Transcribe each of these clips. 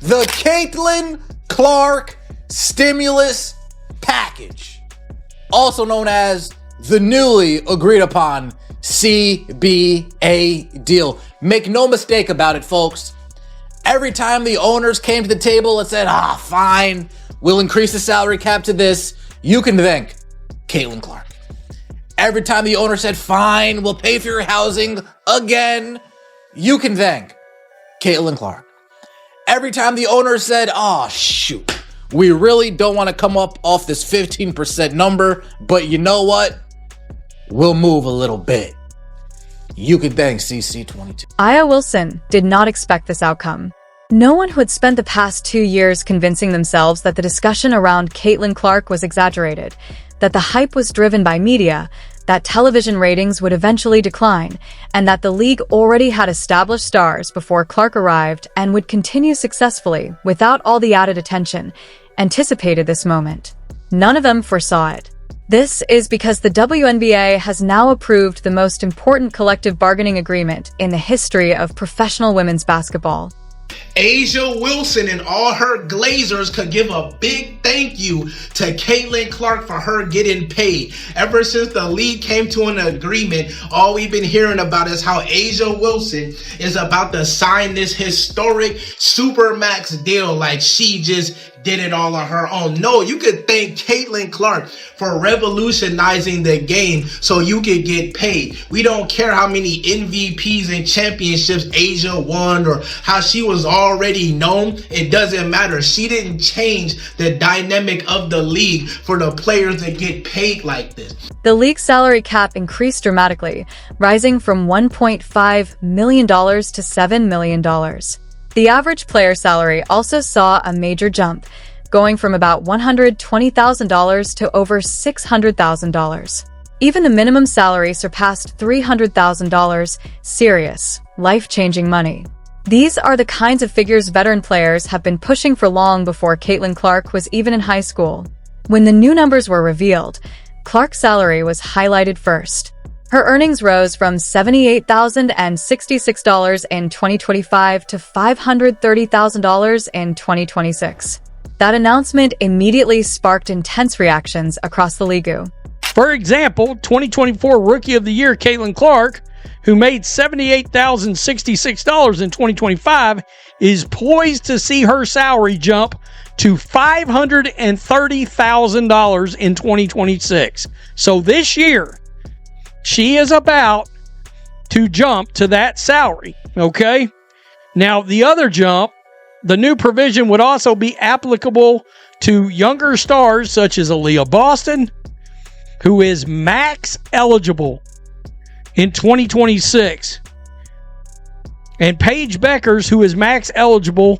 The Caitlin Clark stimulus package, also known as the newly agreed upon CBA deal. Make no mistake about it, folks. Every time the owners came to the table and said, fine, we'll increase the salary cap to this, you can thank Caitlin Clark. Every time the owner said, fine, we'll pay for your housing again, you can thank Caitlin Clark. Every time the owner said, shoot, we really don't want to come up off this 15% number, but you know what? We'll move a little bit. You can thank CC22. Aya Wilson did not expect this outcome. No one who had spent the past 2 years convincing themselves that the discussion around Caitlin Clark was exaggerated, that the hype was driven by media, that television ratings would eventually decline, and that the league already had established stars before Clark arrived and would continue successfully without all the added attention, anticipated this moment. None of them foresaw it. This is because the WNBA has now approved the most important collective bargaining agreement in the history of professional women's basketball. A'ja Wilson and all her Glazers could give a big thank you to Caitlin Clark for her getting paid. Ever since the league came to an agreement, all we've been hearing about is how A'ja Wilson is about to sign this historic Supermax deal like she just did it all on her own. No, you could thank Caitlin Clark for revolutionizing the game so you could get paid. We don't care how many MVPs and championships A'ja won or how she was already known. It doesn't matter. She didn't change the dynamic of the league for the players to get paid like this. The league salary cap increased dramatically, rising from $1.5 million to $7 million. The average player salary also saw a major jump, going from about $120,000 to over $600,000. Even the minimum salary surpassed $300,000, serious, life-changing money. These are the kinds of figures veteran players have been pushing for long before Caitlin Clark was even in high school. When the new numbers were revealed, Clark's salary was highlighted first. Her earnings rose from $78,066 in 2025 to $530,000 in 2026. That announcement immediately sparked intense reactions across the league. For example, 2024 Rookie of the Year Caitlin Clark, who made $78,066 in 2025, is poised to see her salary jump to $530,000 in 2026. So this year, she is about to jump to that salary, okay? Now, the other jump, the new provision would also be applicable to younger stars such as Aaliyah Boston, who is max eligible in 2026, and Paige Beckers, who is max eligible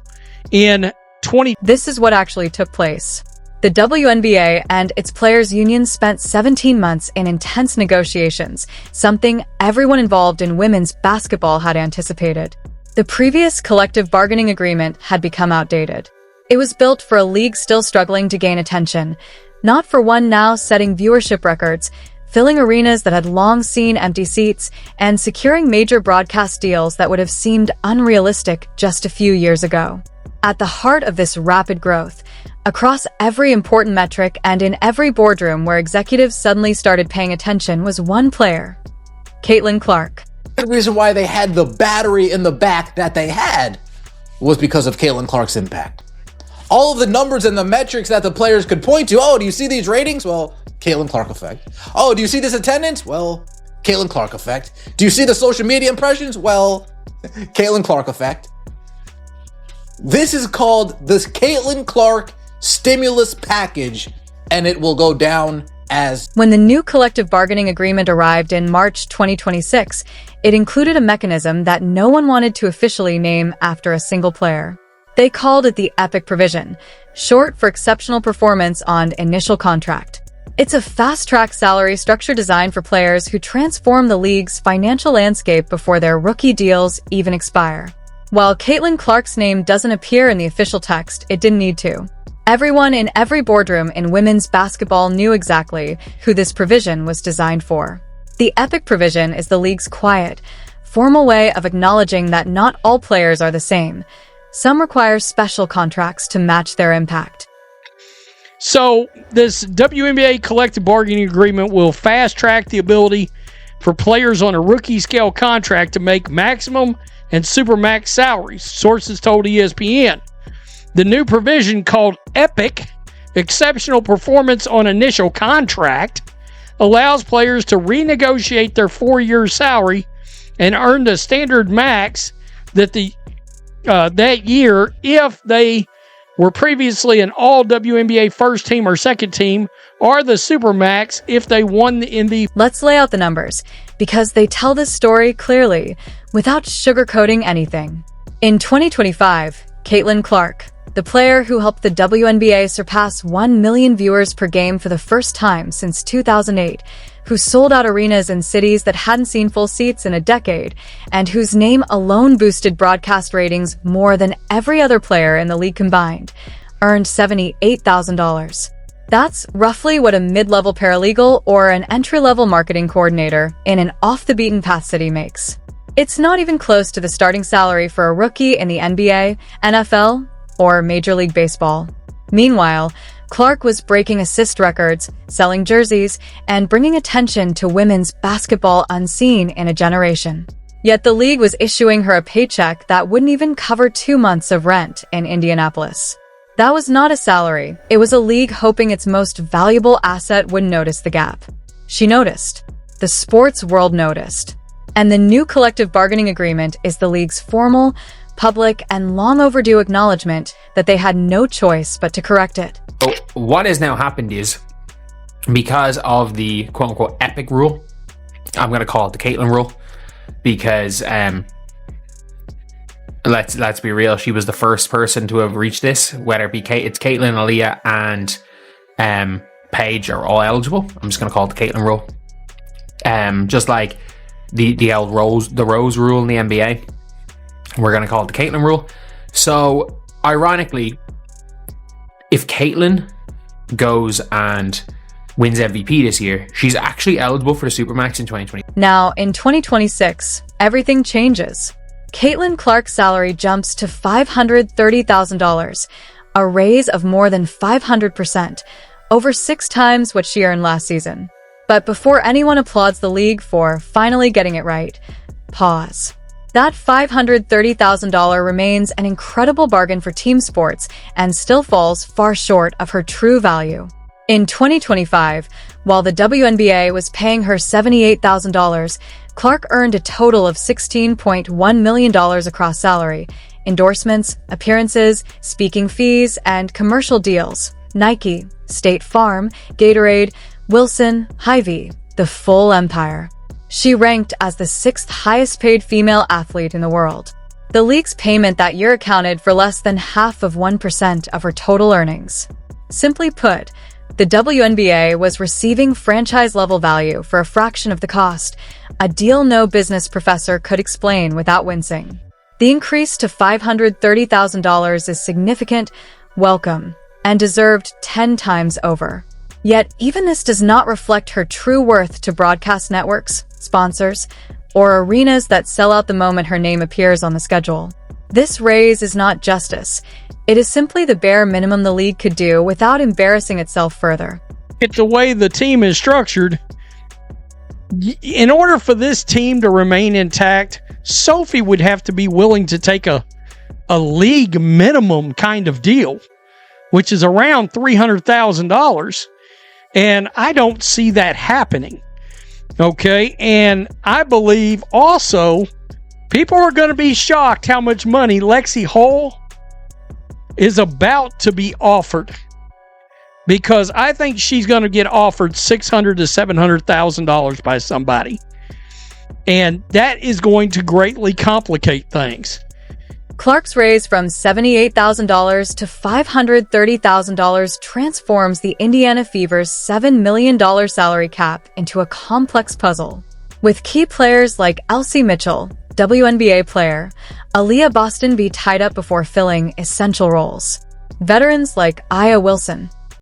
in 20. This is what actually took place. The WNBA and its players' union spent 17 months in intense negotiations, something everyone involved in women's basketball had anticipated. The previous collective bargaining agreement had become outdated. It was built for a league still struggling to gain attention, not for one now setting viewership records, filling arenas that had long seen empty seats, and securing major broadcast deals that would have seemed unrealistic just a few years ago. At the heart of this rapid growth, across every important metric and in every boardroom where executives suddenly started paying attention, was one player, Caitlin Clark. The reason why they had the battery in the back that they had was because of Caitlin Clark's impact. All of the numbers and the metrics that the players could point to, do you see these ratings? Well, Caitlin Clark effect. Do you see this attendance? Well, Caitlin Clark effect. Do you see the social media impressions? Well, Caitlin Clark effect. This is called the Caitlin Clark stimulus package, and it will go down as... When the new collective bargaining agreement arrived in March 2026, it included a mechanism that no one wanted to officially name after a single player. They called it the EPIC provision, short for exceptional performance on initial contract. It's a fast-track salary structure designed for players who transform the league's financial landscape before their rookie deals even expire. While Caitlin Clark's name doesn't appear in the official text, it didn't need to. Everyone in every boardroom in women's basketball knew exactly who this provision was designed for. The EPIC provision is the league's quiet, formal way of acknowledging that not all players are the same. Some require special contracts to match their impact. So this WNBA collective bargaining agreement will fast-track the ability for players on a rookie-scale contract to make maximum and supermax salaries, sources told ESPN. The new provision, called EPIC, Exceptional Performance on Initial Contract, allows players to renegotiate their 4-year salary and earn the standard max that year if they were previously an all-WNBA first team or second team, or the Supermax if they won in the... Let's lay out the numbers, because they tell this story clearly, without sugarcoating anything. In 2025, Caitlin Clark, the player who helped the WNBA surpass 1 million viewers per game for the first time since 2008, who sold out arenas in cities that hadn't seen full seats in a decade, and whose name alone boosted broadcast ratings more than every other player in the league combined, earned $78,000. That's roughly what a mid-level paralegal or an entry-level marketing coordinator in an off-the-beaten-path city makes. It's not even close to the starting salary for a rookie in the NBA, NFL, or Major League Baseball. Meanwhile, Clark was breaking assist records, selling jerseys, and bringing attention to women's basketball unseen in a generation. Yet the league was issuing her a paycheck that wouldn't even cover 2 months of rent in Indianapolis. That was not a salary. It was a league hoping its most valuable asset would notice the gap. She noticed. The sports world noticed. And the new collective bargaining agreement is the league's formal, public, and long overdue acknowledgement that they had no choice but to correct it. So what has now happened is, because of the quote-unquote epic rule, I'm going to call it the Caitlin rule, because let's be real, she was the first person to have reached this, whether it be it's Caitlin, Aaliyah, and Paige are all eligible. I'm just going to call it the Caitlin rule. Just like the old Rose rule in the NBA, we're going to call it the Caitlin rule. So, ironically, if Caitlin goes and wins MVP this year, she's actually eligible for the Supermax in 2020. Now, in 2026, everything changes. Caitlin Clark's salary jumps to $530,000, a raise of more than 500%, over 6 times what she earned last season. But before anyone applauds the league for finally getting it right, pause. That $530,000 remains an incredible bargain for team sports and still falls far short of her true value. In 2025, while the WNBA was paying her $78,000, Clark earned a total of $16.1 million across salary, endorsements, appearances, speaking fees, and commercial deals. Nike, State Farm, Gatorade, Wilson, Hy-Vee, the full empire. She ranked as the 6th highest paid female athlete in the world. The league's payment that year accounted for less than 0.5% of her total earnings. Simply put, the WNBA was receiving franchise-level value for a fraction of the cost, a deal no business professor could explain without wincing. The increase to $530,000 is significant, welcome, and deserved 10 times over. Yet, even this does not reflect her true worth to broadcast networks, sponsors, or arenas that sell out the moment her name appears on the schedule. This raise is not justice. It is simply the bare minimum the league could do without embarrassing itself further. It's the way the team is structured. In order for this team to remain intact, Sophie would have to be willing to take a league minimum kind of deal, which is around $300,000. And I don't see that happening. Okay. And I believe also people are going to be shocked how much money Lexi Hall is about to be offered, because I think she's going to get offered $600,000 to $700,000 by somebody. And that is going to greatly complicate things. Clark's raise from $78,000 to $530,000 transforms the Indiana Fever's $7 million salary cap into a complex puzzle. With key players like Elsie Mitchell, WNBA player, Aaliyah Boston be tied up before filling essential roles. Veterans like Aya Wilson,